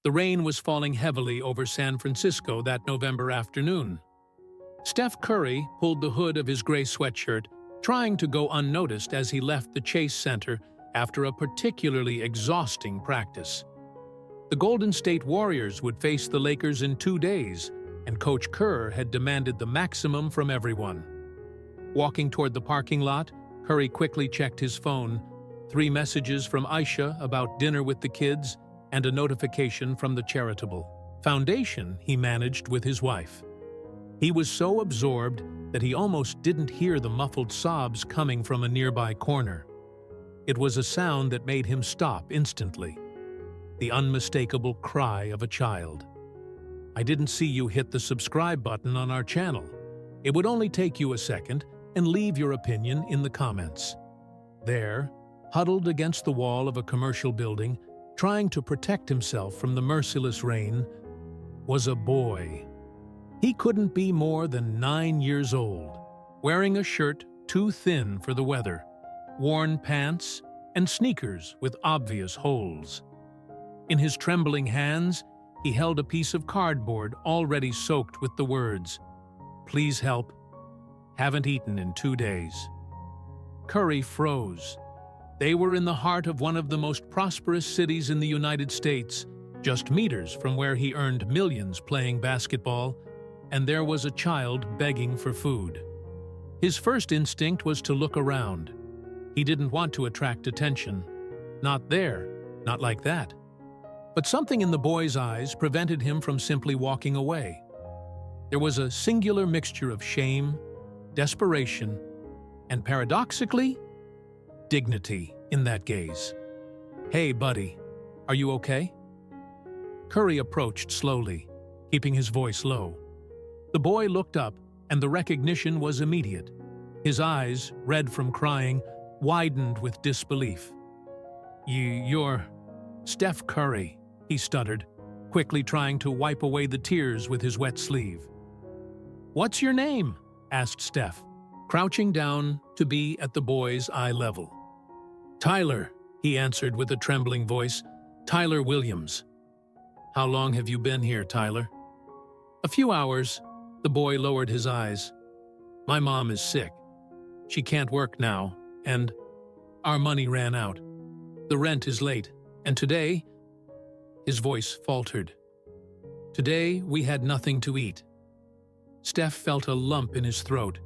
The rain was falling heavily over San Francisco that November afternoon. Steph Curry pulled the hood of his gray sweatshirt, trying to go unnoticed as he left the Chase Center after a particularly exhausting practice. The Golden State Warriors would face the Lakers in 2 days, and Coach Kerr had demanded the maximum from everyone. Walking toward the parking lot, Curry quickly checked his phone. 3 messages from Aisha about dinner with the kids, and a notification from the charitable foundation he managed with his wife. He was so absorbed that he almost didn't hear the muffled sobs coming from a nearby corner. It was a sound that made him stop instantly. The unmistakable cry of a child. "I didn't see you hit the subscribe button on our channel. It would only take you a second, and leave your opinion in the comments." There, huddled against the wall of a commercial building, trying to protect himself from the merciless rain, was a boy. He couldn't be more than 9 years old, wearing a shirt too thin for the weather, worn pants, and sneakers with obvious holes. In his trembling hands, he held a piece of cardboard already soaked with the words, "Please help. Haven't eaten in 2 days." Curry froze. They were in the heart of one of the most prosperous cities in the United States, just meters from where he earned millions playing basketball, and there was a child begging for food. His first instinct was to look around. He didn't want to attract attention. Not there, not like that. But something in the boy's eyes prevented him from simply walking away. There was a singular mixture of shame, desperation, and paradoxically, dignity in that gaze. "Hey, buddy, are you okay?" Curry approached slowly, keeping his voice low. The boy looked up, and the recognition was immediate. His eyes, red from crying, widened with disbelief. You're Steph Curry," he stuttered, quickly trying to wipe away the tears with his wet sleeve. "What's your name?" asked Steph, crouching down to be at the boy's eye level. "Tyler," he answered with a trembling voice. "Tyler Williams." "How long have you been here, Tyler?" "A few hours." The boy lowered his eyes. "My mom is sick. She can't work now, and our money ran out. The rent is late, and today—" His voice faltered. "Today we had nothing to eat." Steph felt a lump in his throat.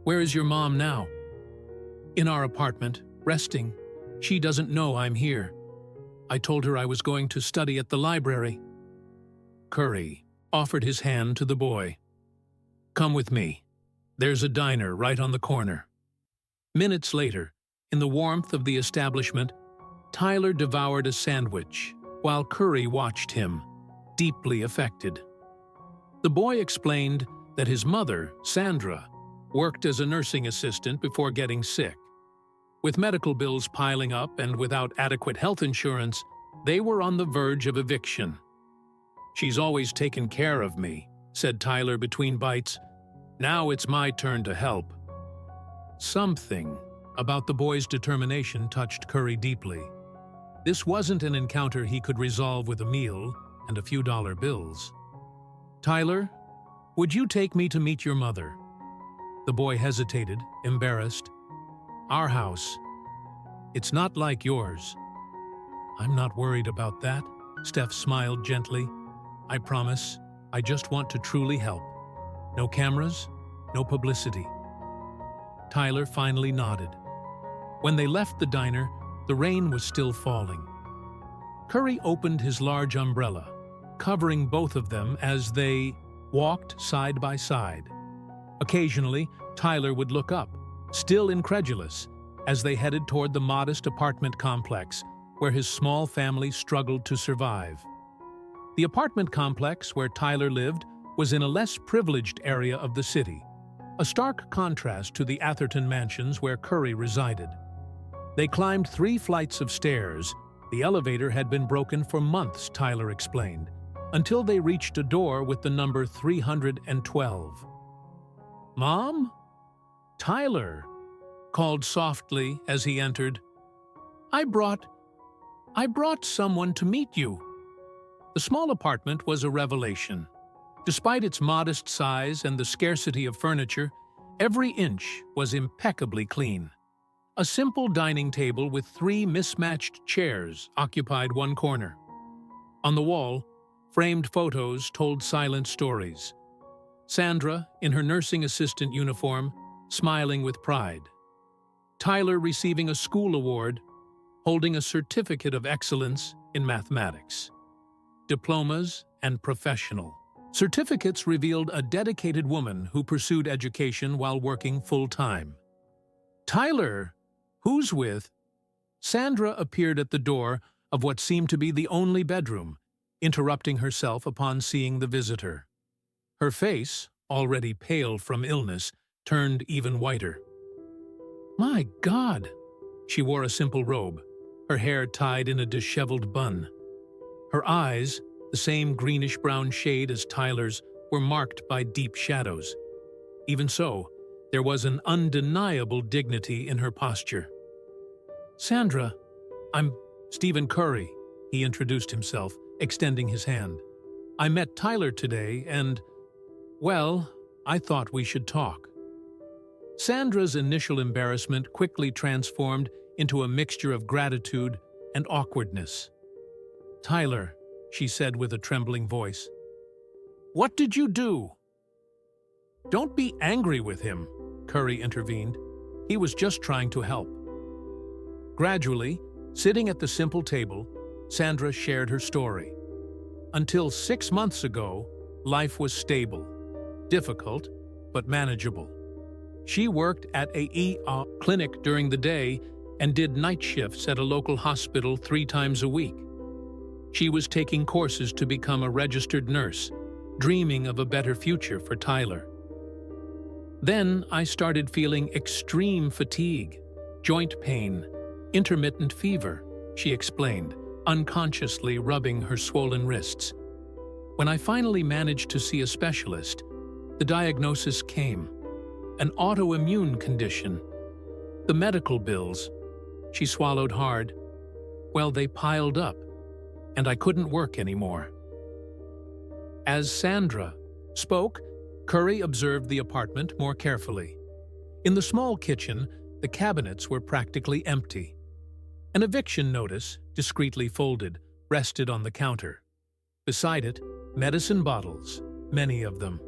"Where is your mom now?" "In our apartment, resting. She doesn't know I'm here. I told her I was going to study at the library." Curry offered his hand to the boy. "Come with me. There's a diner right on the corner." Minutes later, in the warmth of the establishment, Tyler devoured a sandwich while Curry watched him, deeply affected. The boy explained that his mother, Sandra, worked as a nursing assistant before getting sick. With medical bills piling up and without adequate health insurance, they were on the verge of eviction. "She's always taken care of me," said Tyler between bites. "Now it's my turn to help." Something about the boy's determination touched Curry deeply. This wasn't an encounter he could resolve with a meal and a few dollar bills. "Tyler, would you take me to meet your mother?" The boy hesitated, embarrassed. "Our house. It's not like yours." "I'm not worried about that," Steph smiled gently. "I promise, I just want to truly help. No cameras, no publicity." Tyler finally nodded. When they left the diner, the rain was still falling. Curry opened his large umbrella, covering both of them as they walked side by side. Occasionally, Tyler would look up, still incredulous, as they headed toward the modest apartment complex where his small family struggled to survive. The apartment complex where Tyler lived was in a less privileged area of the city, a stark contrast to the Atherton mansions where Curry resided. They climbed 3 flights of stairs. The elevator had been broken for months, Tyler explained, until they reached a door with the number 312. "Mom?" Tyler called softly as he entered. I brought someone to meet you." The small apartment was a revelation. Despite its modest size and the scarcity of furniture, every inch was impeccably clean. A simple dining table with 3 mismatched chairs occupied one corner. On the wall, framed photos told silent stories. Sandra, in her nursing assistant uniform, smiling with pride. Tyler receiving a school award, holding a certificate of excellence in mathematics. Diplomas and professional. Certificates revealed a dedicated woman who pursued education while working full-time. Tyler, who's with? Sandra appeared at the door of what seemed to be the only bedroom, interrupting herself upon seeing the visitor. Her face, already pale from illness, turned even whiter. My God! She wore a simple robe, her hair tied in a disheveled bun. Her eyes, the same greenish-brown shade as Tyler's, were marked by deep shadows. Even so, there was an undeniable dignity in her posture. Sandra, I'm Stephen Curry, he introduced himself, extending his hand. I met Tyler today and, well, I thought we should talk. Sandra's initial embarrassment quickly transformed into a mixture of gratitude and awkwardness. Tyler, she said with a trembling voice. What did you do? Don't be angry with him, Curry intervened. He was just trying to help. Gradually, sitting at the simple table, Sandra shared her story. Until 6 months ago, life was stable, difficult, but manageable. She worked at a clinic during the day and did night shifts at a local hospital 3 times a week. She was taking courses to become a registered nurse, dreaming of a better future for Tyler. Then I started feeling extreme fatigue, joint pain, intermittent fever, she explained, unconsciously rubbing her swollen wrists. When I finally managed to see a specialist, the diagnosis came: an autoimmune condition. The medical bills, she swallowed hard, well, they piled up, and I couldn't work anymore. As Sandra spoke, Curry observed the apartment more carefully. In the small kitchen, the cabinets were practically empty. An eviction notice, discreetly folded, rested on the counter. Beside it, medicine bottles, many of them.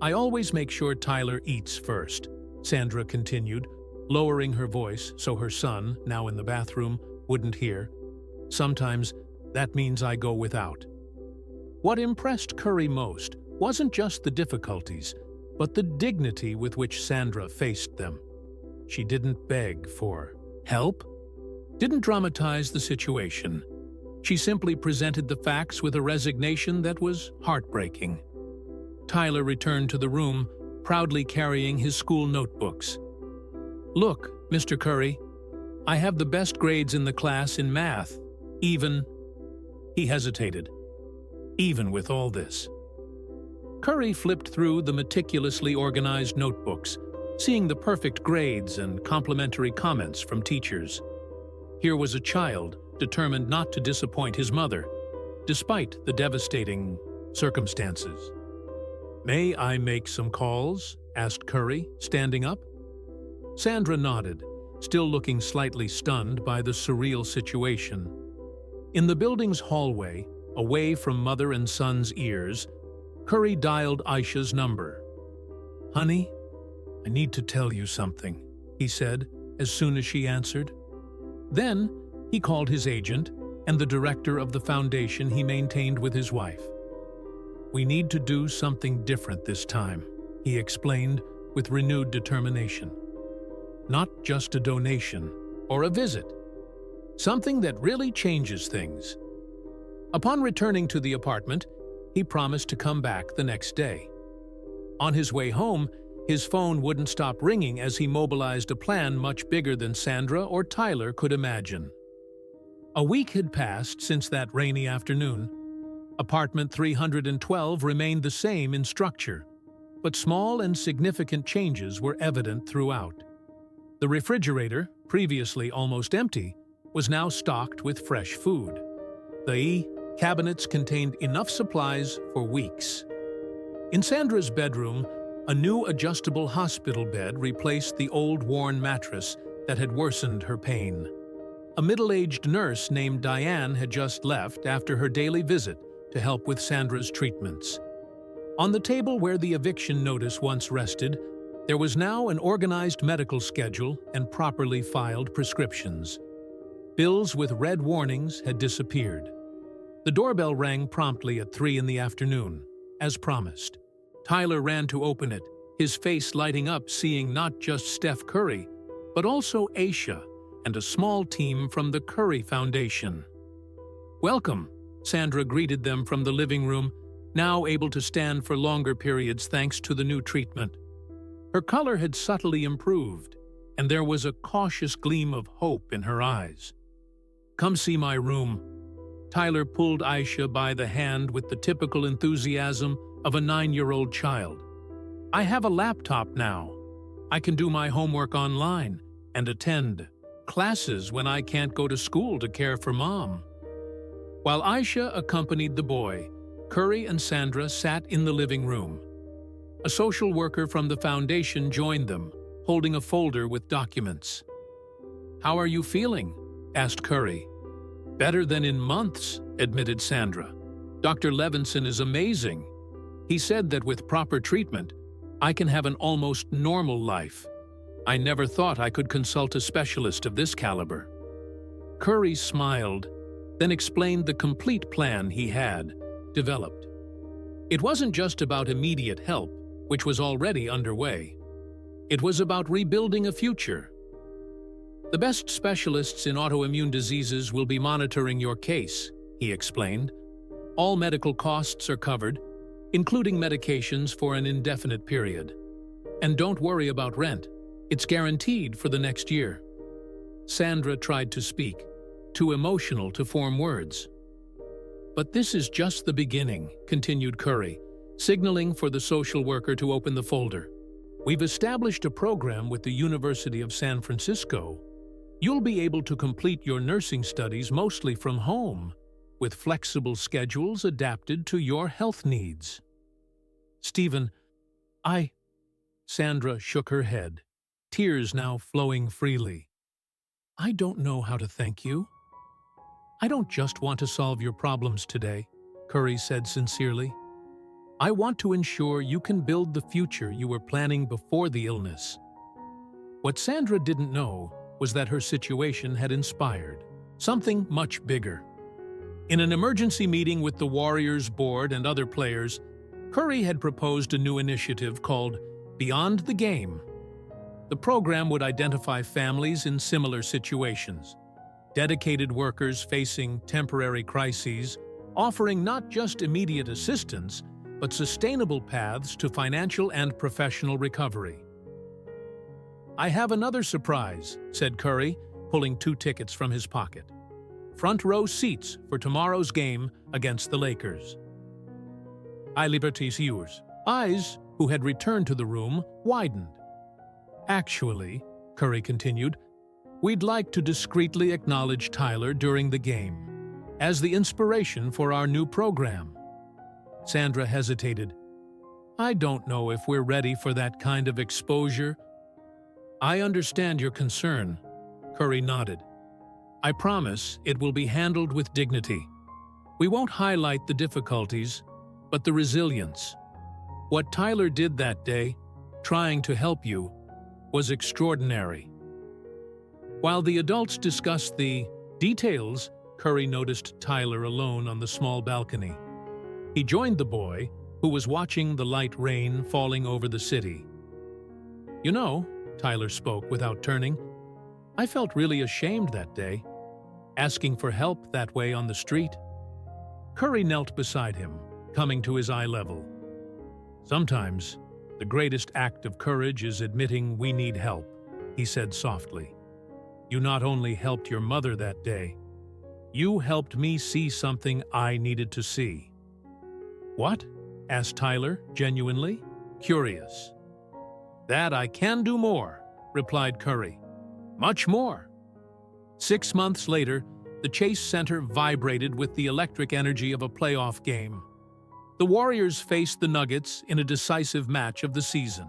I always make sure Tyler eats first, Sandra continued, lowering her voice so her son, now in the bathroom, wouldn't hear. Sometimes that means I go without. What impressed Curry most wasn't just the difficulties, but the dignity with which Sandra faced them. She didn't beg for help, didn't dramatize the situation. She simply presented the facts with a resignation that was heartbreaking. Tyler returned to the room, proudly carrying his school notebooks. Look, Mr. Curry, I have the best grades in the class in math, even... He hesitated. Even with all this. Curry flipped through the meticulously organized notebooks, seeing the perfect grades and complimentary comments from teachers. Here was a child determined not to disappoint his mother, despite the devastating circumstances. May I make some calls? Asked Curry, standing up. Sandra nodded, still looking slightly stunned by the surreal situation. In the building's hallway, away from mother and son's ears, Curry dialed Aisha's number. Honey, I need to tell you something, he said as soon as she answered. Then, he called his agent and the director of the foundation he maintained with his wife. We need to do something different this time, he explained with renewed determination. Not just a donation or a visit. Something that really changes things. Upon returning to the apartment, he promised to come back the next day. On his way home, his phone wouldn't stop ringing as he mobilized a plan much bigger than Sandra or Tyler could imagine. A week had passed since that rainy afternoon. Apartment 312 remained the same in structure, but small and significant changes were evident throughout. The refrigerator, previously almost empty, was now stocked with fresh food. The Cabinets contained enough supplies for weeks. In Sandra's bedroom, a new adjustable hospital bed replaced the old worn mattress that had worsened her pain. A middle-aged nurse named Diane had just left after her daily visit to help with Sandra's treatments. On the table where the eviction notice once rested, there was now an organized medical schedule and properly filed prescriptions. Bills with red warnings had disappeared. The doorbell rang promptly at 3 in the afternoon, as promised. Tyler ran to open it, his face lighting up seeing not just Steph Curry, but also Aisha and a small team from the Curry Foundation. "Welcome," Sandra greeted them from the living room, now able to stand for longer periods thanks to the new treatment. Her color had subtly improved, and there was a cautious gleam of hope in her eyes. "Come see my room." Tyler pulled Aisha by the hand with the typical enthusiasm of a 9-year-old child. "I have a laptop now. I can do my homework online and attend classes when I can't go to school to care for Mom." While Aisha accompanied the boy, Curry and Sandra sat in the living room. A social worker from the foundation joined them, holding a folder with documents. "How are you feeling?" asked Curry. "Better than in months," admitted Sandra. "Dr. Levinson is amazing. He said that with proper treatment, I can have an almost normal life. I never thought I could consult a specialist of this caliber." Curry smiled, then explained the complete plan he had developed. It wasn't just about immediate help, which was already underway. It was about rebuilding a future. "The best specialists in autoimmune diseases will be monitoring your case," he explained. "All medical costs are covered, including medications for an indefinite period. And don't worry about rent. It's guaranteed for the next year." Sandra tried to speak, too emotional to form words. "But this is just the beginning," continued Curry, signaling for the social worker to open the folder. "We've established a program with the University of San Francisco. You'll be able to complete your nursing studies mostly from home, with flexible schedules adapted to your health needs." "Stephen, Sandra shook her head, tears now flowing freely. "I don't know how to thank you." "I don't just want to solve your problems today," Curry said sincerely. "I want to ensure you can build the future you were planning before the illness." What Sandra didn't know was that her situation had inspired something much bigger. In an emergency meeting with the Warriors board and other players, Curry had proposed a new initiative called Beyond the Game. The program would identify families in similar situations, dedicated workers facing temporary crises, offering not just immediate assistance, but sustainable paths to financial and professional recovery. "I have another surprise," said Curry, pulling 2 tickets from his pocket. "Front row seats for tomorrow's game against the Lakers." "I liberties yours." Eyes, who had returned to the room, widened. "Actually," Curry continued, "we'd like to discreetly acknowledge Tyler during the game, as the inspiration for our new program." Sandra hesitated. "I don't know if we're ready for that kind of exposure." "I understand your concern," Curry nodded. "I promise it will be handled with dignity. We won't highlight the difficulties, but the resilience. What Tyler did that day, trying to help you, was extraordinary." While the adults discussed the details, Curry noticed Tyler alone on the small balcony. He joined the boy, who was watching the light rain falling over the city. "You know," Tyler spoke without turning, "I felt really ashamed that day, asking for help that way on the street." Curry knelt beside him, coming to his eye level. "Sometimes, the greatest act of courage is admitting we need help," he said softly. "You not only helped your mother that day, you helped me see something I needed to see." "What?" asked Tyler, genuinely curious. "That I can do more," replied Curry. "Much more." 6 months later, the Chase Center vibrated with the electric energy of a playoff game. The Warriors faced the Nuggets in a decisive match of the season.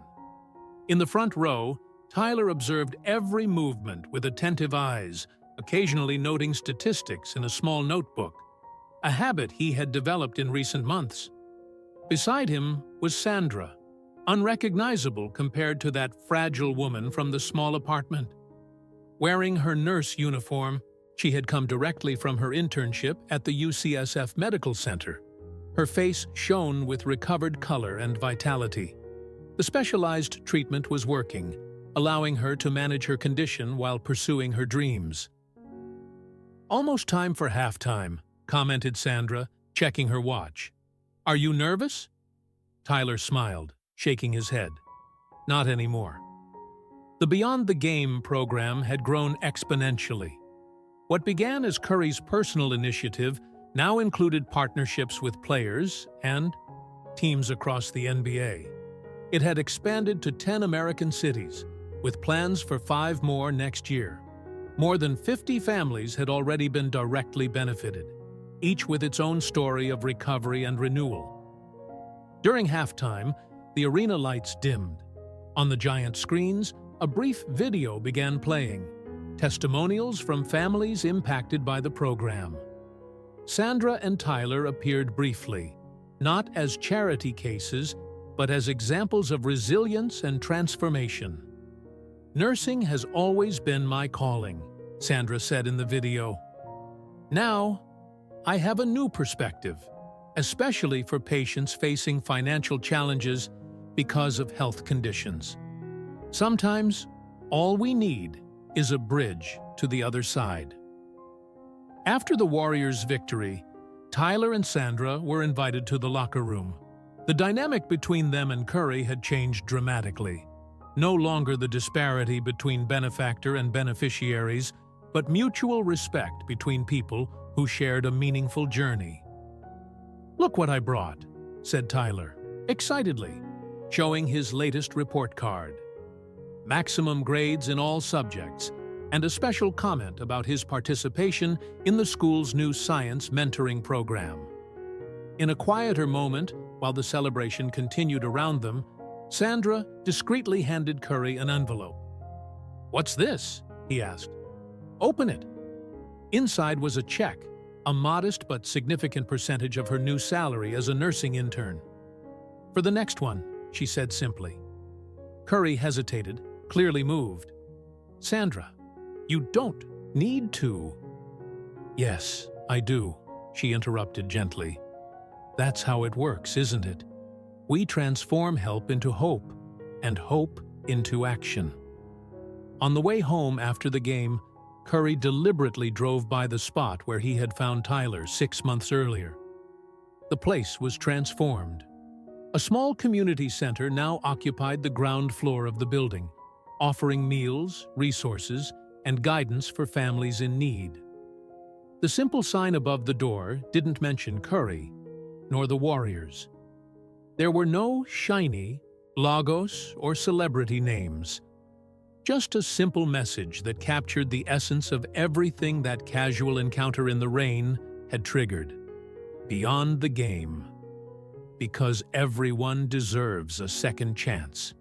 In the front row, Tyler observed every movement with attentive eyes, occasionally noting statistics in a small notebook, a habit he had developed in recent months. Beside him was Sandra, unrecognizable compared to that fragile woman from the small apartment. Wearing her nurse uniform, she had come directly from her internship at the UCSF Medical Center. Her face shone with recovered color and vitality. The specialized treatment was working, allowing her to manage her condition while pursuing her dreams. "Almost time for halftime," commented Sandra, checking her watch. "Are you nervous?" Tyler smiled, shaking his head. "Not anymore." The Beyond the Game program had grown exponentially. What began as Curry's personal initiative now included partnerships with players and teams across the NBA. It had expanded to 10 American cities, with plans for 5 more next year. More than 50 families had already been directly benefited, each with its own story of recovery and renewal. During halftime, the arena lights dimmed. On the giant screens, a brief video began playing, testimonials from families impacted by the program. Sandra and Tyler appeared briefly, not as charity cases, but as examples of resilience and transformation. "Nursing has always been my calling," Sandra said in the video. "Now, I have a new perspective, especially for patients facing financial challenges because of health conditions. Sometimes, all we need is a bridge to the other side." After the Warriors' victory, Tyler and Sandra were invited to the locker room. The dynamic between them and Curry had changed dramatically. No longer the disparity between benefactor and beneficiaries, but mutual respect between people who shared a meaningful journey. "Look what I brought," said Tyler, excitedly, showing his latest report card. Maximum grades in all subjects, and a special comment about his participation in the school's new science mentoring program. In a quieter moment, while the celebration continued around them, Sandra discreetly handed Curry an envelope. "What's this?" he asked. "Open it." Inside was a check, a modest but significant percentage of her new salary as a nursing intern. "For the next one," she said simply. Curry hesitated, clearly moved. "Sandra, you don't need to." "Yes, I do," she interrupted gently. "That's how it works, isn't it? We transform help into hope, and hope into action." On the way home after the game, Curry deliberately drove by the spot where he had found Tyler 6 months earlier. The place was transformed. A small community center now occupied the ground floor of the building, offering meals, resources, and guidance for families in need. The simple sign above the door didn't mention Curry, nor the Warriors. There were no shiny, logos, or celebrity names. Just a simple message that captured the essence of everything that casual encounter in the rain had triggered. Beyond the game. Because everyone deserves a second chance.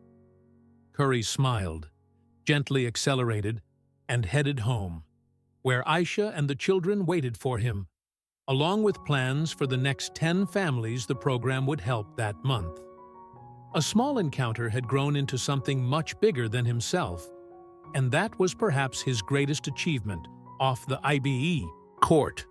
Curry smiled, gently accelerated, and headed home, where Aisha and the children waited for him, along with plans for the next 10 families the program would help that month. A small encounter had grown into something much bigger than himself, and that was perhaps his greatest achievement off the IBE court.